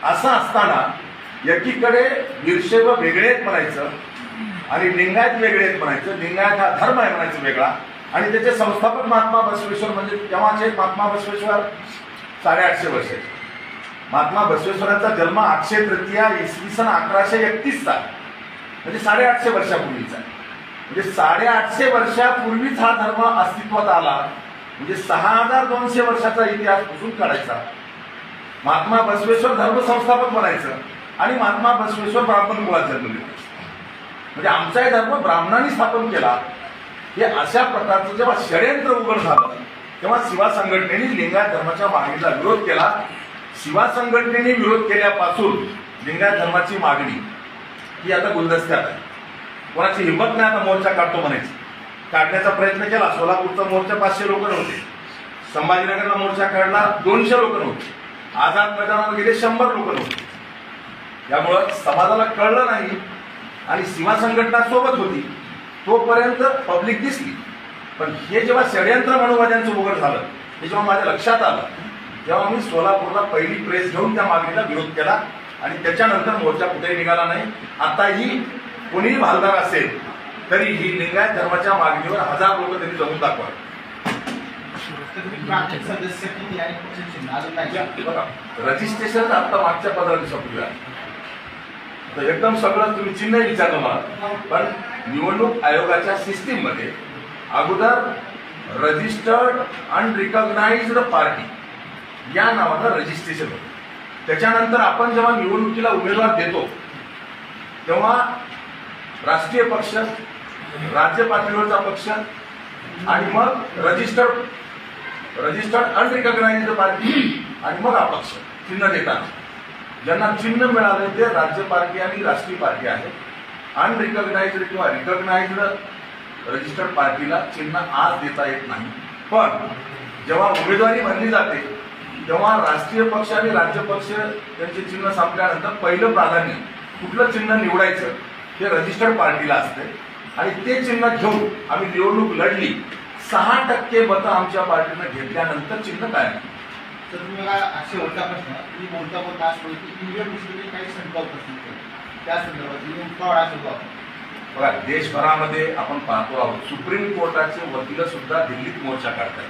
असं असताना एकीकडे वीरशैव वेगळे आहेत म्हणायचं आणि लिंगायत वेगळे आहेत म्हणायचं, लिंगायत हा धर्म आहे म्हणायचं वेगळा, आणि त्याचे संस्थापक महात्मा बसवेश्वर म्हणजे तेव्हाचे महात्मा बसवेश्वर 850 वर्षाचे. महात्मा बसवेश्वरांचा जन्म 800 तृतीया इसवी सन 1131 म्हणजे 850 वर्षापूर्वीचा. म्हणजे 850 वर्षापूर्वीच हा धर्म अस्तित्वात आला, म्हणजे 6200 वर्षाचा इतिहास पुसून काढायचा. महात्मा बसवेश्वर धर्म संस्थापक बनायचं आणि महात्मा बसवेश्वर ब्राह्मण कुळात जन्मले, म्हणजे आमचाही धर्म ब्राह्मणांनी स्थापन केला. हे अशा प्रकारचं जेव्हा षडयंत्र उघड झालं तेव्हा शिवा संघटनेने लिंगायत धर्माच्या मागणीला विरोध केला. शिवा संघटनेने विरोध केल्यापासून लिंगायत धर्माची मागणी ही आता गुलदस्त्यात आहे. कोणाची हिंमत नाही आता मोर्चा काढतो म्हणायची. काढण्याचा प्रयत्न केला. सोलापूरचा मोर्चा 500 लोक नव्हते, संभाजीनगरला मोर्चा काढला 200 लोक नव्हते, आझाद मैदानावर गेले 100 लोक नव्हते. यामुळं समाजाला कळलं नाही आणि शिवा संघटना सोबत होती तोपर्यंत पब्लिक दिसली. पण हे जेव्हा षडयंत्र मनुवाद्यांचं उघड झालं हे जेव्हा माझ्या लक्षात आलं तेव्हा मी सोलापूरला पहिली प्रेस घेऊन त्या मागणीला विरोध केला आणि त्याच्यानंतर मोर्चा कुठेही निघाला नाही. आताही कोणीही भालदार असेल तरी ही लिंगायत धर्माच्या मागणीवर 1000 लोक त्यांनी जमून दाखवा. तर तुम्ही प्राथमिक सदस्य किती आणि पक्ष चिन्ह अजून नाही बघा, रजिस्ट्रेशन आता मागच्या 15 दिवसापूर्वी आहे. तर एकदम सगळं तुम्ही चिन्ह विचारलं मला, पण निवडणूक आयोगाच्या सिस्टीम मध्ये अगोदर रजिस्टर्ड अनरिकॉग्नाइज्ड पार्टी या नावाचं रजिस्ट्रेशन होतं. त्याच्यानंतर आपण जेव्हा निवडणुकीला उमेदवार देतो तेव्हा राष्ट्रीय पक्ष, राज्य पातळीवरचा पक्ष आणि मग रजिस्टर्ड अनरिकॉग्नाइज्ड पार्टी आणि मग अपक्ष चिन्ह देतात. ज्यांना चिन्ह मिळाले ते राज्य पार्टी आणि राष्ट्रीय पार्टी आहे. अनरिकॉग्नाइज्ड किंवा रिकॉग्नाइज्ड रजिस्टर्ड पार्टीला चिन्ह आज देता येत नाही. पण जेव्हा उमेदवारी भरली जाते तेव्हा राष्ट्रीय पक्ष आणि राज्य पक्ष यांचे चिन्ह संपल्यानंतर पहिलं प्राधान्य कुठलं चिन्ह निवडायचं हे रजिस्टर्ड पार्टीला असते आणि ते चिन्ह घेऊन आम्ही निवडणूक लढली. 6% मतं आमच्या पार्टीनं घेतल्यानंतर चिन्ह काय. तर तुम्ही मला शेवटचा प्रश्न, तुम्ही बोलता असतो की ईव्हीएम विषयी काही शंका होत असतील त्या संदर्भात ईव्हीएम फ्रॉड असेल. बघा, देशभरामध्ये आपण पाहतो आहोत सुप्रीम कोर्टाचे वकील सुद्धा दिल्लीत मोर्चा काढतात.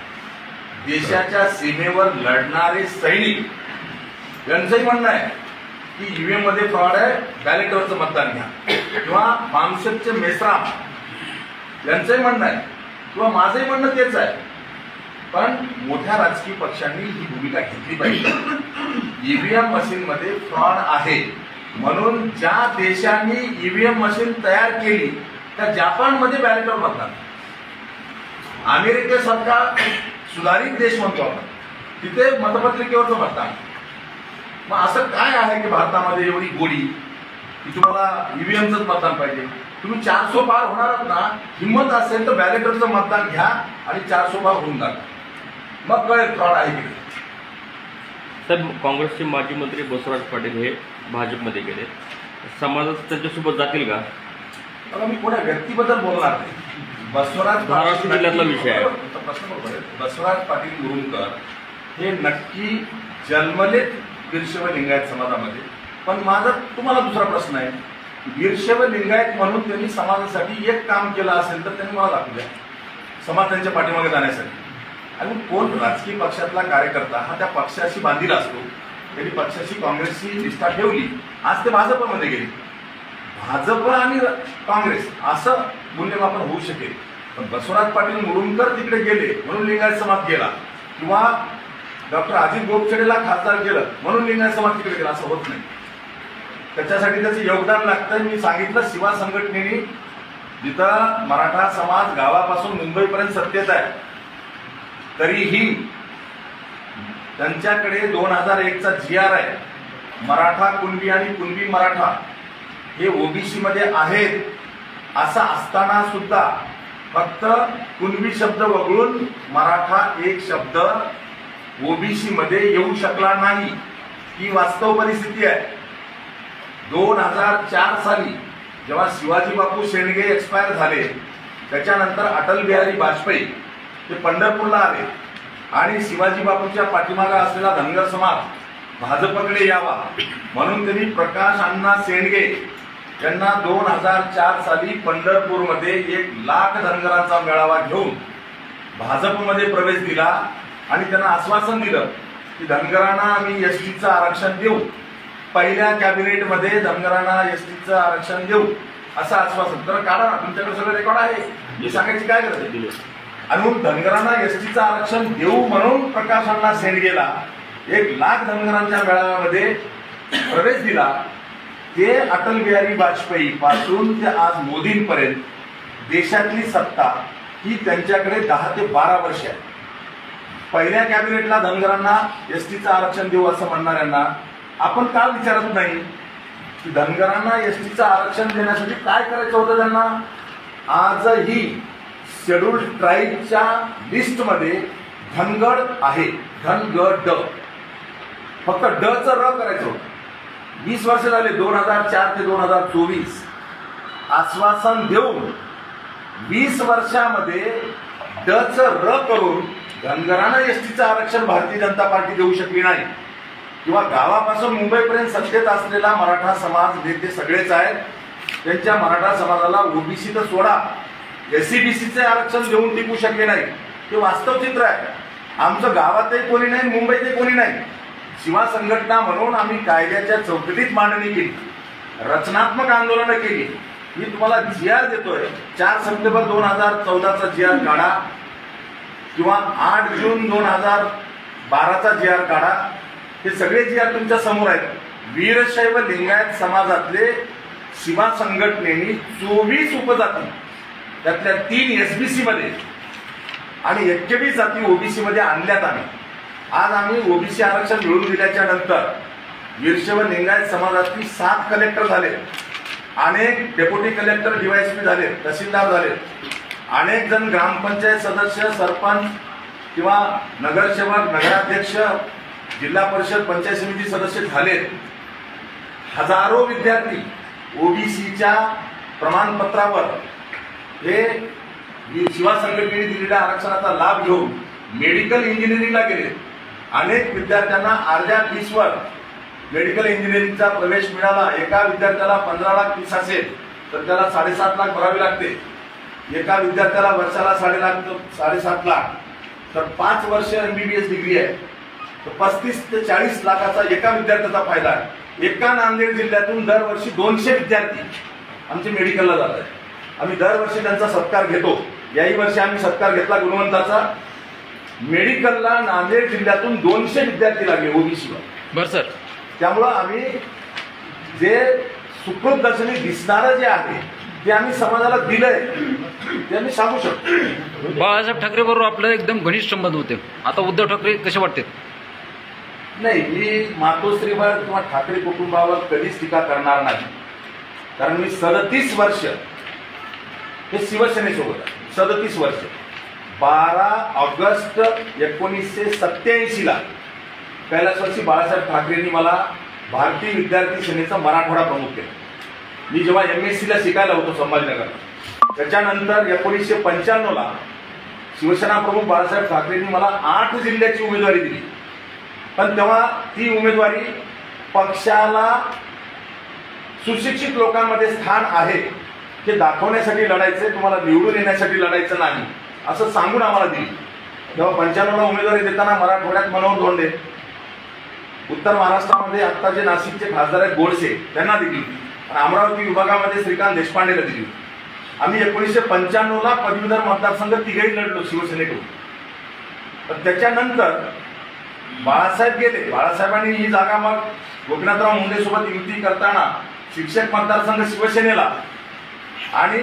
देशाच्या सीमेवर लढणारे सैनिक यांचंही म्हणणं आहे की ईव्हीएम मध्ये फ्रॉड आहे, बॅलेटवरचं मतदान घ्या. किंवा मामशेदचे मेसराम यांचंही म्हणणं आहे किंवा माझंही म्हणणं तेच आहे. पण मोठ्या राजकीय पक्षांनी ही भूमिका घेतली पाहिजे. ईव्हीएम मशीन मध्ये फ्रॉड आहे म्हणून ज्या देशांनी ईव्हीएम मशीन तयार केली त्या जपानमध्ये बॅलेटवर मतदान, अमेरिकेसारखा सुधारित देश म्हणतो आपण तिथे मतपत्रिकेवरचं मतदान. मग असं काय आहे की भारतामध्ये एवढी गोडी की तुम्हाला ईव्हीएमचंच मतदान पाहिजे. तुम्ही 400 पार होणार ना, हिंमत असेल तर बॅलेटवरचं मतदान घ्या आणि 400 पार होऊन जा, मग कळेल फ्रॉड आहे की. साहेब, काँग्रेसचे माजी मंत्री बसवराज पाटील हे भाजपमध्ये गेले, समाजात त्यांच्यासोबत जातील का? बघा, मी कोणा व्यक्तीबद्दल बोलणार नाही. बसवराज महाराष्ट्र जिल्ह्यातला विषय आहे. प्रश्न बरोबर आहे. बसवराज पाटील मुरुमकर हे नक्की जन्मलेत वीरशैव लिंगायत समाजामध्ये. पण माझा तुम्हाला दुसरा प्रश्न आहे, वीरशैव लिंगायत म्हणून त्यांनी समाजासाठी एक काम केलं असेल तर त्यांनी मला दाखवू द्या, समाज त्यांच्या पाठीमागे जाण्यासाठी. आणि कोण राजकीय पक्षातला कार्यकर्ता हा त्या पक्षाशी बांधील असतो. त्यांनी पक्षाशी काँग्रेसची निष्ठा ठेवली, आज ते भाजपमध्ये गेले. भाजप आणि काँग्रेस असं मूल्यमापन होऊ शकेल. पण बसवराज पाटील मुरुमकर तिकडे गेले म्हणून लिंगायत समाज गेला किंवा डॉक्टर अजित गोपछडेला खासदार केलं म्हणून लिंगायत समाज तिकडे गेला असं होत नाही. त्याच्यासाठी त्याचं योगदान लागतं. मी सांगितलं, शिवा संघटनेने जिथं मराठा समाज गावापासून मुंबईपर्यंत सत्तेत आहे तरीही त्यांच्याकडे 2001चा GR आहे. मराठा कुणबी आणि कुणबी मराठा हे ओबीसी मध्ये आहेत असं असताना सुद्धा फक्त कुणबी शब्द वगळून मराठा एक शब्द ओबीसी मध्ये येऊ शकला नाही. ही वास्तव परिस्थिती आहे. 2004 साली जेव्हा शिवाजी बापू शेंडगे एक्सपायर झाले त्याच्यानंतर अटल बिहारी वाजपेयी ते पंढरपूरला आले आणि शिवाजी बापूच्या पाठीमागे असलेला धनगर समाज भाजपकडे यावा म्हणून त्यांनी प्रकाश अण्णा शेंडगे यांना 2004 साली पंढरपूरमध्ये 1 लाख धनगरांचा मेळावा घेऊन भाजपमध्ये प्रवेश दिला आणि त्यांना आश्वासन दिलं की धनगरांना आम्ही एसटीचं आरक्षण देऊ. पहिल्या कॅबिनेटमध्ये धनगरांना एसटीचं आरक्षण देऊ असं आश्वासन. तर काढा ना, तुमच्याकडे सगळं रेकॉर्ड आहे, हे सांगायची काय गरज आहे. आणि धनगरांना एसटीचं आरक्षण देऊ म्हणून प्रकाश अण्णा शेंडगेला 1 लाख धनगरांच्या मेळाव्यामध्ये प्रवेश दिला. ते अटल बिहारी वाजपेयी पासून ते आज मोदींपर्यंत देशातली सत्ता ही त्यांच्याकडे 10 ते 12 वर्ष आहे. पहिल्या कॅबिनेटला धनगरांना एसटीचं आरक्षण देऊ असं म्हणणाऱ्यांना आपण का विचारत नाही की धनगरांना एसटीचं आरक्षण देण्यासाठी काय करायचं होतं त्यांना. आजही शेड्यूल्ड ट्राईबच्या लिस्टमध्ये धनगड आहे, धनगड, फक्त डचं र करायचं होतं. 20 वर्ष झाले, 2004 ते 2024 आश्वासन देऊन 20 वर्षामध्ये डचं र करून धनगरांना एसटीचं आरक्षण भारतीय जनता पार्टी देऊ शकली नाही. किंवा गावापासून मुंबईपर्यंत सत्तेत असलेला मराठा समाज नेते सगळेच आहेत, त्यांच्या मराठा समाजाला ओबीसी तर सोडा, एससीबीसीचे आरक्षण देऊन टिकू शकले नाही. हे वास्तव चित्र आहे. आमचं गावातही कोणी नाही, मुंबईतही कोणी नाही. शिवा संघटना म्हणून आम्ही कायद्याच्या चौकटीत मांडणी केली, रचनात्मक आंदोलनं केली. मी तुम्हाला GR देतोय, 4 सप्टेंबर 2014चा GR काढा किंवा 8 जून 2012चा GR काढा. हे सगळे GR तुमच्या समोर आहेत. वीरशैव लिंगायत समाजातले शिवा संघटनेनी 24 उपजाती, त्यातल्या 3 SBC मध्ये आणि 21 जाती OBC मध्ये आणल्यात. आज आम्ही OBC आरक्षण मिळवून दिल्याच्या नंतर वीरशैव लिंगायत समाजातील 7 कलेक्टर झाले, अनेक डेप्युटी कलेक्टर DYSP झाले, तहसीलदार झाले, अनेक जण ग्रामपंचायत सदस्य, सरपंच किंवा नगरसेवक, नगराध्यक्ष, जिल्हा परिषद, पंचायत समिती सदस्य झाले. हजारो विद्यार्थी OBCच्या प्रमाणपत्रावर हे शिवा संघटनेने दिलेल्या आरक्षणाचा लाभ घेऊन मेडिकल इंजिनिअरिंगला गेले. अनेक विद्यार्थ्यांना अर्ध्या फीसवर मेडिकल इंजिनिअरिंगचा प्रवेश मिळाला. एका विद्यार्थ्याला 15 लाख फीस असेल तर त्याला 7.5 लाख भरावी लागते. एका विद्यार्थ्याला वर्षाला 7.5 लाख, तर 5 वर्ष MBBS डिग्री आहे, तर 35 ते 40 लाखाचा एका विद्यार्थ्याचा फायदा आहे. एका नांदेड जिल्ह्यातून दरवर्षी 200 विद्यार्थी आमचे मेडिकलला जात आहेत. आम्ही दरवर्षी त्यांचा सत्कार घेतो. याही वर्षी आम्ही सत्कार घेतला गुणवंताचा. मेडिकलला नांदेड जिल्ह्यातून 200 विद्यार्थी लागले OBCवर. बरं सर, त्यामुळं आम्ही जे सुकृत दर्शनी दिसणारं जे आहे ते आम्ही समाजाला दिलंय, ते आम्ही सांगू शकतो. बाळासाहेब ठाकरे बरोबर आपलं एकदम घनिष्ठ संबंध होते. आता उद्धव ठाकरे कसे वाटते? नाही, मी मातोश्रीवर किंवा ठाकरे कुटुंबावर कधीच टीका करणार नाही, कारण मी 37 वर्ष हे शिवसेनेसोबत आहे. 37 वर्ष. 12 ऑगस्ट 1987 कैलासवासी बाळासाहेब ठाकरेंनी मला भारतीय विद्यार्थी सेनेचा मराठवाडा प्रमुख केला. मी जेव्हा MSc ला शिकायला होतो संभाजीनगरला, त्याच्यानंतर 1995 शिवसेना प्रमुख बाळासाहेब ठाकरेंनी मला 8 जिल्ह्याची उमेदवारी दिली. पण तेव्हा ती उमेदवारी पक्षाला सुशिक्षित लोकांमध्ये स्थान आहे हे दाखवण्यासाठी लढायचे, तुम्हाला निवडून येण्यासाठी लढायचं नाही असं सांगून आम्हाला दिली. तेव्हा 95ला उमेदवारी देताना मराठवाड्यात मनोहर धोंडे, उत्तर महाराष्ट्रामध्ये आता जे नाशिकचे खासदार आहेत गोडसे त्यांना दिली, आणि अमरावती विभागामध्ये श्रीकांत देशपांडेला दिली. आम्ही 1995ला पदवीधर मतदारसंघ तिघेही लढलो शिवसेनेकडून. पण त्याच्यानंतर बाळासाहेब गेले. बाळासाहेबांनी ही जागा मग गोपीनाथराव मुंडे सोबत युती करताना शिक्षक मतदारसंघ शिवसेनेला आणि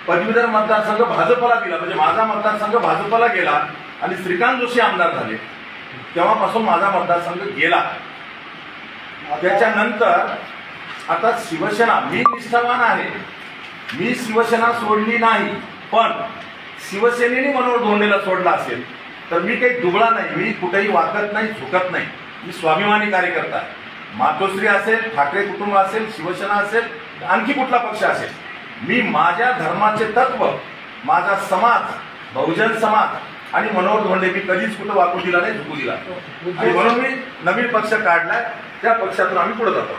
पदवीधर मतदारसंघ भाजपला दिला. म्हणजे माझा मतदारसंघ भाजपला गेला आणि श्रीकांत जोशी आमदार झाले. तेव्हापासून माझा मतदारसंघ गेला. त्याच्यानंतर आता शिवसेना, मी निष्ठावान आहे, मी शिवसेना सोडली नाही, पण शिवसेनेने मनोहर धोंडेला सोडला असेल तर मी काही दुबळा नाही, मी कुठेही वाकत नाही, झुकत नाही. मी स्वाभिमानी कार्यकर्ता आहे. मातोश्री असेल, ठाकरे कुटुंब असेल, शिवसेना असेल, आणखी कुठला पक्ष असेल, मी माझ्या धर्माचे तत्व, माझा समाज, बहुजन समाज आणि मनोहर धोंडे मी कधीच कुठं वाकू दिला नाही, झुकू दिला. आणि म्हणून मी नवीन पक्ष काढलाय, त्या पक्षातून आम्ही पुढे जातो.